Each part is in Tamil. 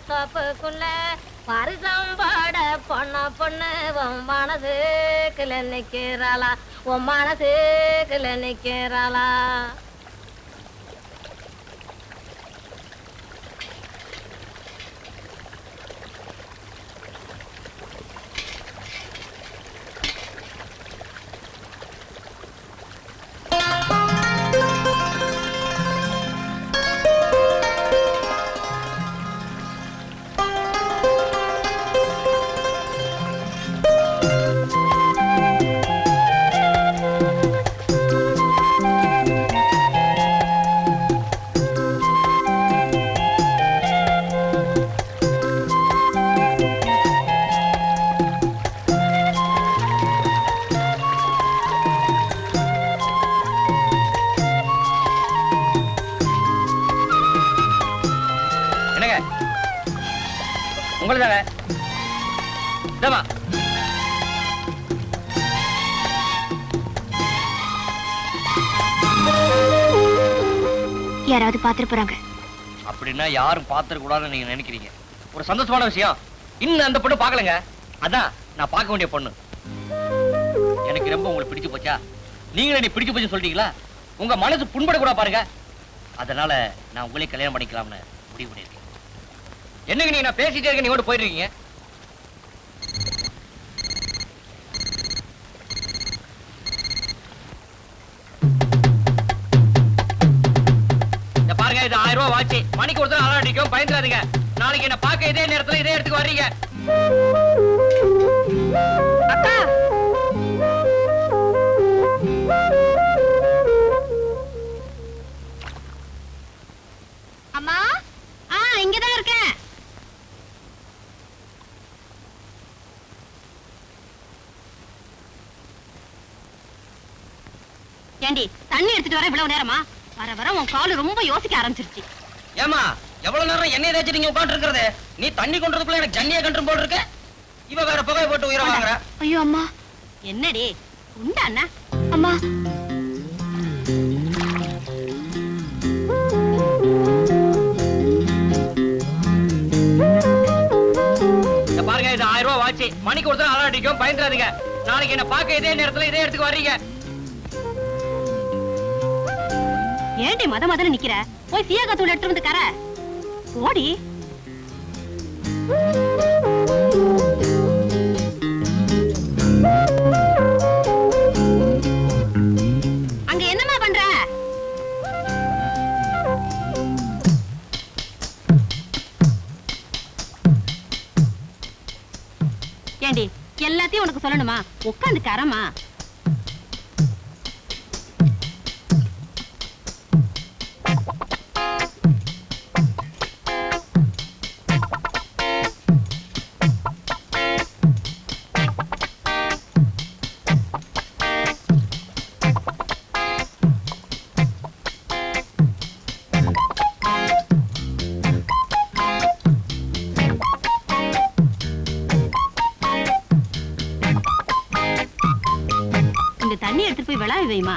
தோப்புக்குள்ள பரிசம் பாட பொண்ணு உன் மனசுக்குள்ள நிக்கிறாளா, உன் மனசுக்குள்ள நிக்கிறாளா. யாராவது பாத்துட்டு போறாங்க அப்படின்னா யாரும் பாத்துற கூடாதுன்னு நீங்க நினைக்கிறீங்க. ஒரு சந்தோஷமான விஷயம், இன்னும் அந்த பொண்ணு பாக்கலங்க. அதான் நான் பார்க்க வேண்டிய பொண்ணு. எனக்கு ரொம்ப உங்களுக்கு பிடிச்சு போச்சா? நீங்களே நீ பிடிச்சு போச்சு சொல்றீங்களா? உங்க மனசு புண்பட கூட பாருங்க. அதனால நான் உங்களே கல்யாணம் பண்ணிக்கலாம்னு முடிவு பண்ணிருக்கேன். என்னங்க நீங்க நான் பேசிட்டே இருக்க, நீங்க போயிடுறீங்க. பாருங்க, இது 1000 ரூபாய் வாட்சி. மணிக்கு ஒருத்தர் அலாரம் அடிக்கும், பயந்துடாதீங்க. நாளைக்கு என்ன பார்க்க இதே நேரத்துல இதே இடத்துக்கு வர்றீங்க. அக்கா, அம்மா, இங்கதான் இருக்கேன். ஏண்டி, தண்ணி எடுத்துட்டு வர இவ்வளவு நேரமா? வர வர உன் காலு ரொம்ப யோசிக்க ஆரம்பிச்சிருச்சு. ஏமா, எவ்வளவு நேரம் எண்ணெய் தேய்ச்சி நீங்க உட்காந்து இருக்கிறது? நீ தண்ணி கொண்டதுக்குள்ள எனக்கு ஜன்னியா கண்டும் போல் இருக்கு. இவ வேற புகை போட்டு உயிரை வாங்குற. ஐயோ அம்மா, என்னடி உண்டா அண்ணா? அம்மா, பாருங்க, இது 1000 ரூபாய் வாட்சி. மணிக்கு ஒருத்தர் அலாரம் அடிக்கும், பயந்துடாதீங்க. நாளைக்கு என்ன பார்க்க இதே நேரத்துல இதே இடத்துக்கு வர்றீங்க. ஏண்டி மத நிக்கிற? போய் சீயக்காத்தூள் எடுத்து வந்து கர ஓடி. அங்க என்னமா பண்ற? ஏண்டி, எல்லாத்தையும் உனக்கு சொல்லணுமா? உட்காந்து கரமா. தண்ணி எடுத்துட்டு போய் விளாவி வைமா.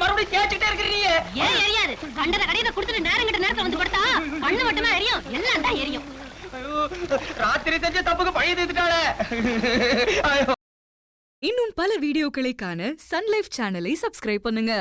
மறுபடியும் தேய்ச்சிட்டே இருக்கிறீங்க. ஏன் எரியாது? கண்டத கடையில குடுத்துட்டு நேரம் கிட்ட நேரத்துல வந்து படுத்தா கண்ணு மட்டுமா எரியும்? எல்லாம் ராத்திரி செஞ்ச தப்புக்கு பழைய தீர்த்துட்டாளே. இன்னும் பல வீடியோக்களை காண சன் லைஃப் சேனலை சப்ஸ்கிரைப் பண்ணுங்க.